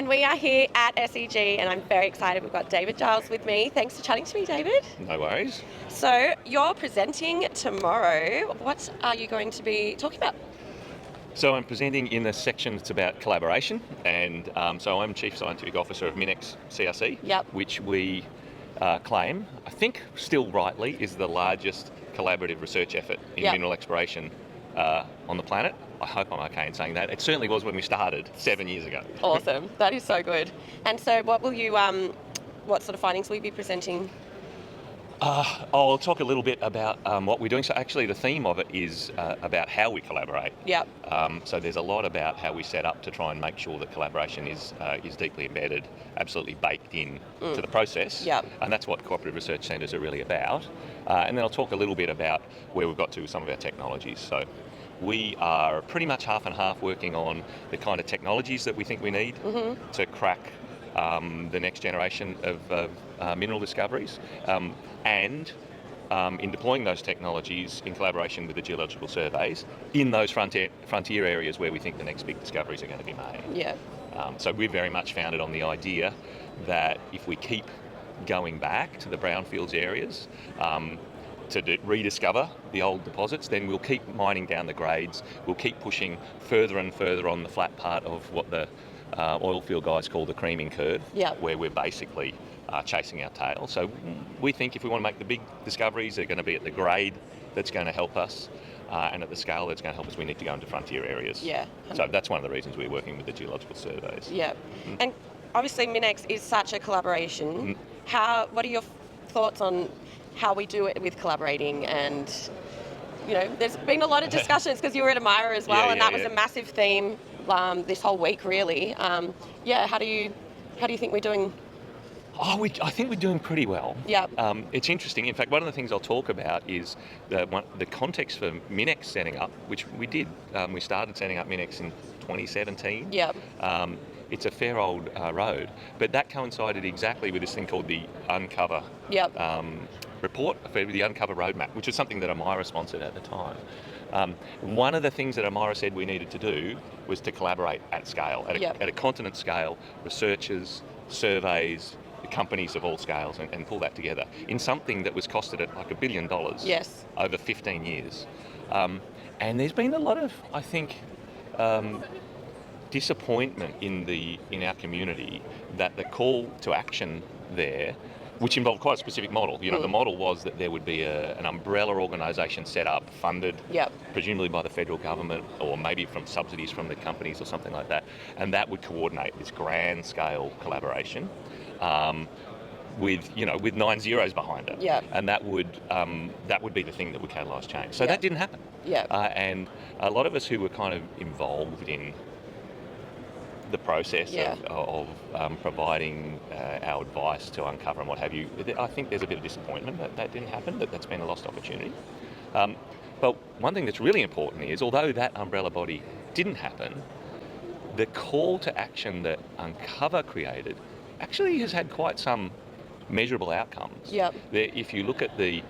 And we are here at SEG, and I'm very excited. We've got David Giles with me. Thanks for chatting to me, David. No worries. So, you're presenting tomorrow. What are you going to be talking about? So I'm presenting in a section that's about collaboration, and so I'm Chief Scientific Officer of MinEx CRC, Yep. which we claim, I think still rightly, is the largest collaborative research effort in Yep. mineral exploration on the planet. I hope I'm okay in saying that. It certainly was when we started 7 years ago. Awesome. That is so good. And so, what will you, what sort of findings will you be presenting? I'll talk a little bit about what we're doing. So actually the theme of it is about how we collaborate. Yep. So there's a lot about how we set up to try and make sure that collaboration is deeply embedded, absolutely baked in to the process. Yep. And that's what cooperative research centres are really about. And then I'll talk a little bit about where we've got to with some of our technologies. So we are pretty much half and half working on the kind of technologies that we think we need to crack the next generation of mineral discoveries, and in deploying those technologies in collaboration with the geological surveys in those frontier areas where we think the next big discoveries are going to be made. Yeah. So we're very much founded on the idea that if we keep going back to the brownfields areas to rediscover the old deposits, then we'll keep mining down the grades, we'll keep pushing further and further on the flat part of what the oil field guys call the creaming curve, Yep. where we're basically chasing our tail. So we think if we want to make the big discoveries, they're going to be at the grade that's going to help us, and at the scale that's going to help us, we need to go into frontier areas. Yeah. So that's one of the reasons we're working with the geological surveys. Yeah. And obviously, MinEx is such a collaboration. What are your thoughts on how we do it with collaborating? And there's been a lot of discussions because you were at Amira as well, and that was a massive theme this whole week, really. How do you think we're doing? I think we're doing pretty well. Yeah. It's interesting. In fact, one of the things I'll talk about is the context for MinEx setting up, which we did. We started setting up MinEx in 2017. Yeah. It's a fair old road, but that coincided exactly with this thing called the Uncover Yep. report, the Uncover Roadmap, which was something that Amira sponsored at the time. One of the things that Amira said we needed to do was to collaborate at scale, at a continent scale, researchers, surveys, companies of all scales, and pull that together in something that was costed at like $1 billion Yes. over 15 years. And there's been a lot of, I think, disappointment in our community that the call to action there, which involved quite a specific model. The model was that there would be an umbrella organisation set up, funded, Yep. presumably by the federal government, or maybe from subsidies from the companies or something like that, and that would coordinate this grand scale collaboration. With 9 zeros behind it, Yeah. and that would be the thing that would catalyse change. So Yeah. that didn't happen. Yeah. And a lot of us who were kind of involved in the process Yeah. of providing our advice to Uncover and what have you, I think there's a bit of disappointment that didn't happen, that's been a lost opportunity. But one thing that's really important is, although that umbrella body didn't happen, the call to action that Uncover created actually has had quite some measurable outcomes. Yep. If you look at the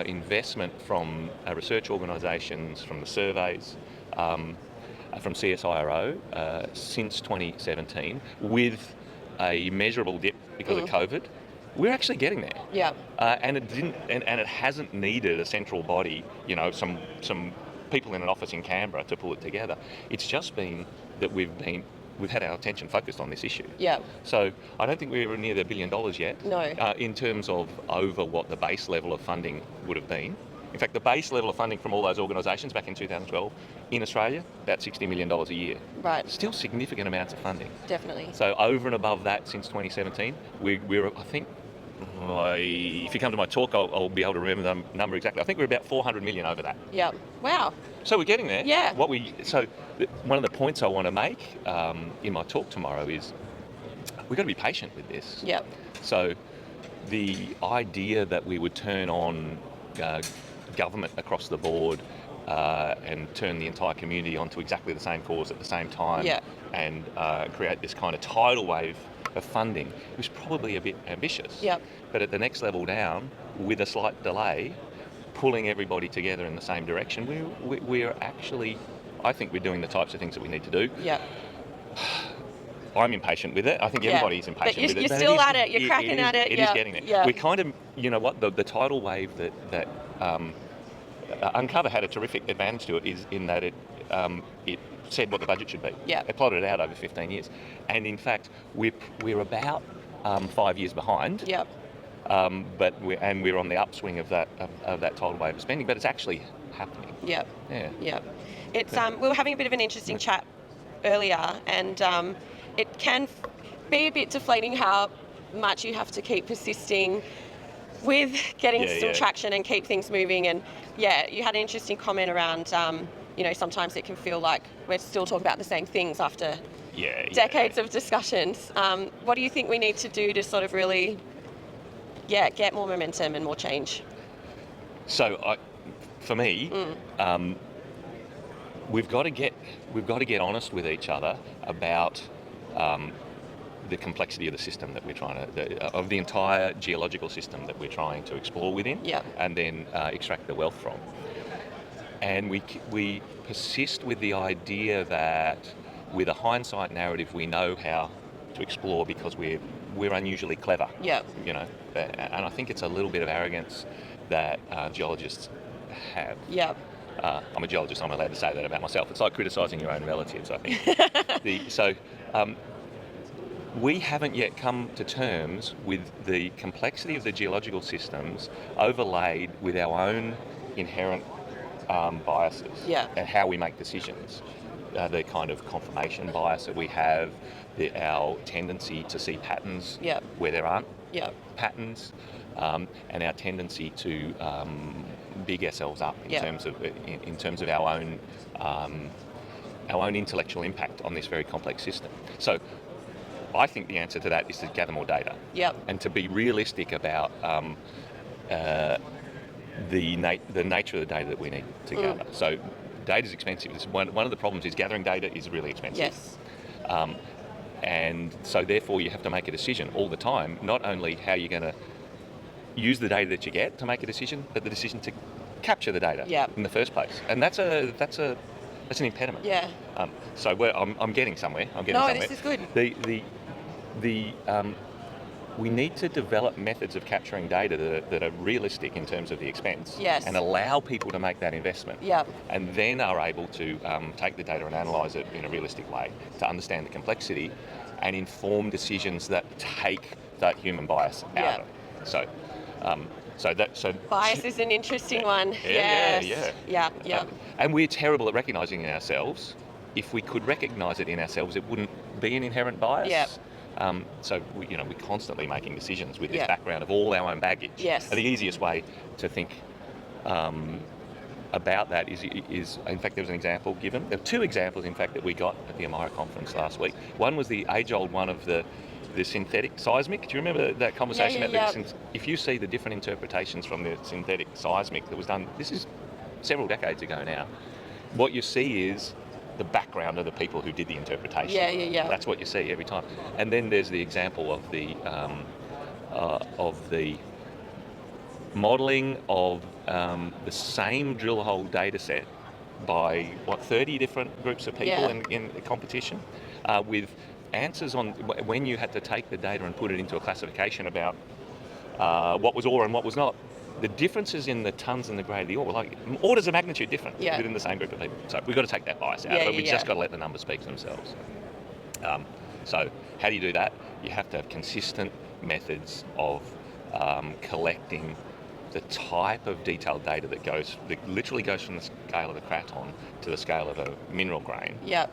investment from research organisations, from the surveys, from CSIRO since 2017, with a measurable dip because of COVID, we're actually getting there. Yeah. And it didn't, and it hasn't needed a central body, some people in an office in Canberra to pull it together. It's just been that we've had our attention focused on this issue. Yeah. So I don't think we're near the $1 billion yet. No. In terms of over what the base level of funding would have been. In fact, the base level of funding from all those organisations back in 2012 in Australia, about $60 million a year. Right. Still significant amounts of funding. Definitely. So over and above that since 2017, we're I think, if you come to my talk, I'll be able to remember the number exactly. I think we're about 400 million over that. Yeah. Wow. So we're getting there. Yeah. One of the points I want to make in my talk tomorrow is we've got to be patient with this. Yeah. So the idea that we would turn on government across the board and turn the entire community onto exactly the same cause at the same time, and create this kind of tidal wave of funding was probably a bit ambitious. Yep. But at the next level down, with a slight delay, pulling everybody together in the same direction, we're actually, I think we're doing the types of things that we need to do. Yeah. I'm impatient with it. I think Yeah. everybody's But impatient with it. you're but still it is- at it. You're cracking at it. It Yeah. is getting there. Yeah. We kind of, you know what, the tidal wave that Uncover had a terrific advantage to it is in that it said what the budget should be. Yeah. It plotted it out over 15 years. And in fact, we're about 5 years behind. Yep. But we're on the upswing of that tidal wave of spending, but it's actually happening. Yep. Yeah. Yep. It's we were having a bit of an interesting chat earlier, and it can be a bit deflating how much you have to keep persisting with getting Yeah, some yeah. traction and keep things moving. And yeah, you had an interesting comment around, you know, sometimes it can feel like we're still talking about the same things after Yeah. decades of discussions. What do you think we need to do to sort of really, get more momentum and more change? So, for me, we've got to get honest with each other about the complexity of the system that we're trying to, of the entire geological system that we're trying to explore within, Yeah. and then extract the wealth from. And we persist with the idea that with a hindsight narrative, we know how to explore because we're unusually clever. Yeah. You know, and I think it's a little bit of arrogance that geologists have. Yeah. I'm a geologist, I'm allowed to say that about myself. It's like criticising your own relatives, I think. We haven't yet come to terms with the complexity of the geological systems overlaid with our own inherent biases Yeah. and how we make decisions. The kind of confirmation bias that we have, our tendency to see patterns Yeah. where there aren't Yeah. patterns, and our tendency to big ourselves up in Yeah. terms of our own intellectual impact on this very complex system. So, I think the answer to that is to gather more data Yep. and to be realistic about the nature of the data that we need to gather. So, data is expensive. One of the problems is gathering data is really expensive. Yes. And so therefore you have to make a decision all the time, not only how you're going to use the data that you get to make a decision, but the decision to capture the data Yep. in the first place. And that's an impediment. Yeah. So I'm getting somewhere. No, this is good. We need to develop methods of capturing data that are realistic in terms of the expense, Yes. and allow people to make that investment, Yep. and then are able to take the data and analyse it in a realistic way to understand the complexity and inform decisions that take that human bias out Yep. of it. So Bias is an interesting one. Yeah, Yes. yeah. Yeah. and we're terrible at recognising it in ourselves. If we could recognise it in ourselves, it wouldn't be an inherent bias. Yep. So we're constantly making decisions with this Yep. background of all our own baggage. Yes. And the easiest way to think about that is, in fact, there was an example given. There were two examples, in fact, that we got at the Amira conference last week. One was the age-old one of the synthetic seismic. Do you remember that conversation? Yeah. If you see the different interpretations from the synthetic seismic that was done, this is several decades ago now, what you see is the background of the people who did the interpretation. Yeah. That's what you see every time. And then there's the example of the modelling of the same drill hole data set by 30 different groups of people Yeah. in a competition, with answers on when you had to take the data and put it into a classification about what was ore and what was not. The differences in the tonnes and the grade of the ore were like orders of magnitude different within the same group of people. So we've got to take that bias out. But we just got to let the numbers speak for themselves. So how do you do that? You have to have consistent methods of collecting the type of detailed data that literally goes from the scale of a craton to the scale of a mineral grain. Yep.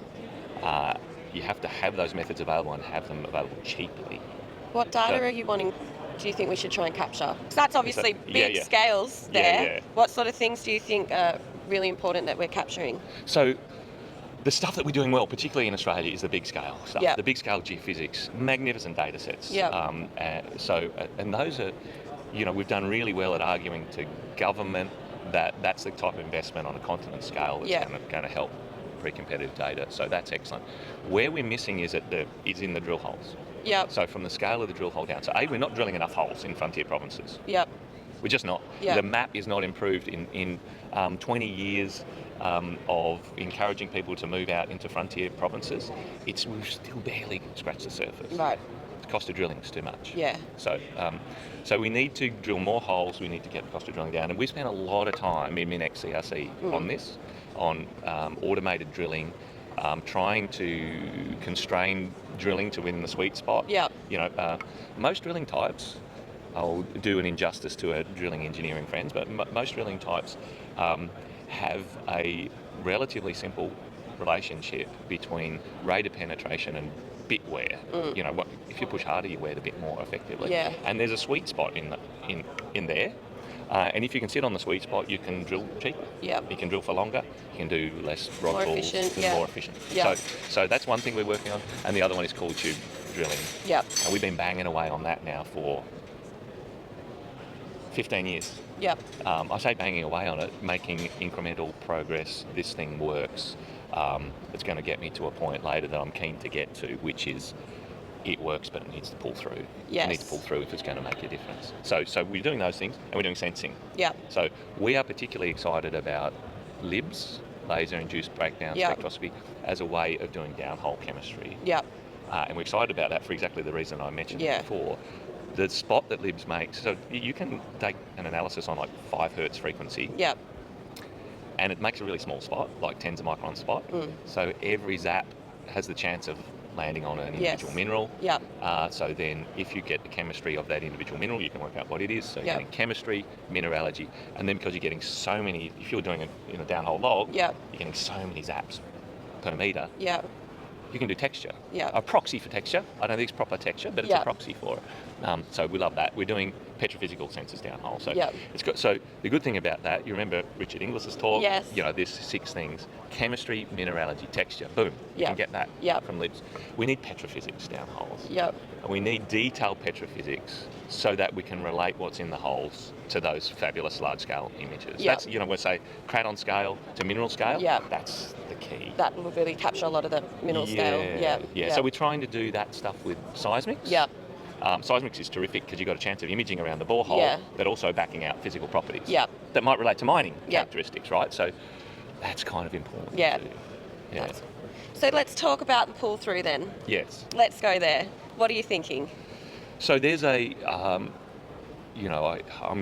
You have to have those methods available and have them available cheaply. What data So- are you wanting? Do you think we should try and capture? 'Cause that's obviously big yeah. scales Yeah, there. yeah. What sort of things do you think are really important that we're capturing? So the stuff that we're doing well, particularly in Australia, is the big scale stuff. Yep. The big scale geophysics, magnificent data sets. Yep. And those are, we've done really well at arguing to government that that's the type of investment on a continent scale that's Yeah. going to help pre-competitive data. So that's excellent. Where we're missing is in the drill holes. Yep. So from the scale of the drill hole down. So we're not drilling enough holes in frontier provinces. Yep. We're just not. Yeah. The map is not improved in 20 years. of encouraging people to move out into frontier provinces, we've still barely scratched the surface. Right. The cost of drilling is too much. Yeah. So we need to drill more holes. We need to get the cost of drilling down, and we spent a lot of time in MinEx CRC on this, on automated drilling, trying to constrain drilling to win the sweet spot. Yeah. Most drilling types, I'll do an injustice to our drilling engineering friends, but most drilling types have a relatively simple relationship between rate of penetration and bit wear. If you push harder, you wear the bit more effectively. Yeah. And there's a sweet spot in there. And if you can sit on the sweet spot, you can drill cheaper. Yep. You can drill for longer. You can do less rod More pulls. efficient, and yeah. more efficient. Yeah. So that's one thing we're working on. And the other one is coiled tube drilling. Yep. And we've been banging away on that now for 15 years. Yep. I say banging away on it, making incremental progress. This thing works. It's going to get me to a point later that I'm keen to get to, which is it works, but it needs to pull through. Yes. It needs to pull through if it's going to make a difference. So we're doing those things, and we're doing sensing. Yep. So we are particularly excited about LIBS, laser-induced breakdown Yep. spectroscopy, as a way of doing downhole chemistry. Yep. And we're excited about that for exactly the reason I mentioned Yeah. before. The spot that LIBS makes, so you can take an analysis on like 5 hertz frequency, Yep. and it makes a really small spot, like tens of micron spot. So every zap has the chance of landing on an individual mineral. Yep. So then if you get the chemistry of that individual mineral, you can work out what it is. So you're Yep. getting chemistry, mineralogy, and then because you're getting so many, if you're doing it in a downhole log, Yep. you're getting so many zaps per meter, Yep. you can do texture. Yep. A proxy for texture. I don't think it's proper texture, but it's Yep. a proxy for it. So we love that. We're doing petrophysical sensors downhole. So Yep. it's got. So the good thing about that, you remember Richard Inglis's talk. Yes. There's 6 things: chemistry, mineralogy, texture. Boom. You Yep. can get that Yep. from LIBS. We need petrophysics downholes. Yep. And we need detailed petrophysics so that we can relate what's in the holes to those fabulous large-scale images. Yep. That's we'll say craton scale to mineral scale. Yep. That's the key. That will really capture a lot of the mineral scale. Yeah. Yeah. So we're trying to do that stuff with seismics. Yep. Seismics is terrific because you've got a chance of imaging around the borehole, Yeah. but also backing out physical properties Yep. that might relate to mining Yep. characteristics, right? So that's kind of important. Yeah. Too. Yeah. Nice. So let's talk about the pull through then. Yes. Let's go there. What are you thinking? So there's a, I'm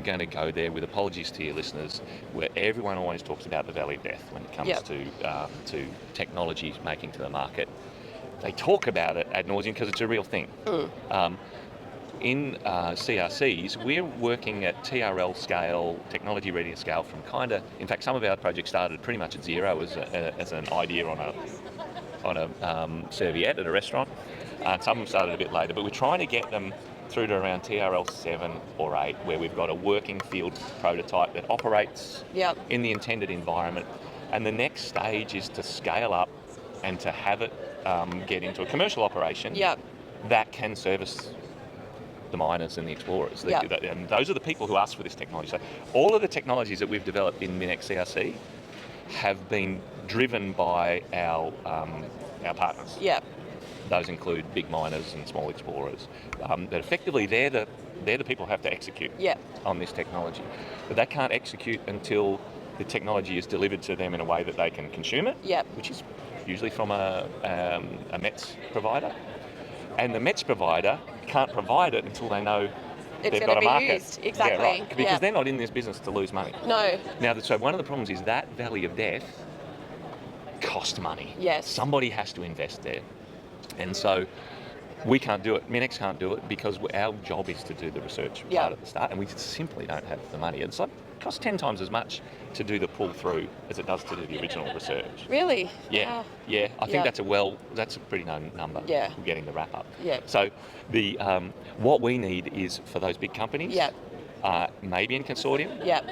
going to go there with apologies to your listeners, where everyone always talks about the valley of death when it comes Yep. to technology making to the market. They talk about it ad nauseum because it's a real thing. In CRCs, we're working at TRL scale, technology readiness scale, from in fact, some of our projects started pretty much at zero as an idea on a serviette at a restaurant. Some of them started a bit later, but we're trying to get them through to around TRL 7 or 8, where we've got a working field prototype that operates Yep. in the intended environment. And the next stage is to scale up and to have it get into a commercial operation Yep. that can service the miners and the explorers. Yeah. And those are the people who ask for this technology. So all of the technologies that we've developed in MinEx CRC have been driven by our partners. Yep. Those include big miners and small explorers. But effectively, they're the people who have to execute Yep. on this technology. But they can't execute until the technology is delivered to them in a way that they can consume it, Yep. which is usually from a METS provider. And the METS provider can't provide it until they know It's they've going got to a be market. used. Exactly. Yeah, right. Because Yeah. they're not in this business to lose money. No. Now, so one of the problems is that valley of death costs money. Yes. Somebody has to invest there. And so we can't do it. MinEx can't do it because our job is to do the research Yeah. part at the start, and we simply don't have the money. It's like it costs 10 times as much to do the pull through as it does to do the original research. Really? Yeah, Wow. yeah. I think Yeah. that's a pretty known number. Yeah. For getting the wrap up. Yeah. So the what we need is for those big companies, Yeah. maybe in consortium, Yep.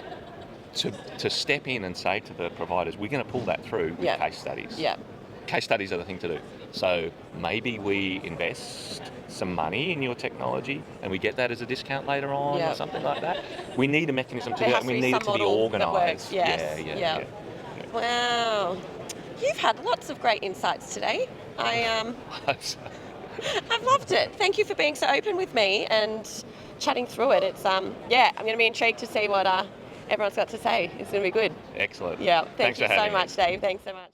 to step in and say to the providers, we're going to pull that through with Yeah. case studies. Yep. Case studies are the thing to do. So maybe we invest some money in your technology and we get that as a discount later on Yeah. or something like that. We need a mechanism to There do that. has We to be need it some to be model that works, organised. yes. Yeah. Yeah. Wow. You've had lots of great insights today. I've loved it. Thank you for being so open with me and chatting through it. It's I'm going to be intrigued to see what everyone's got to say. It's going to be good. Excellent. Yeah. Thank Thanks you for so having me. much, Dave. Thanks so much.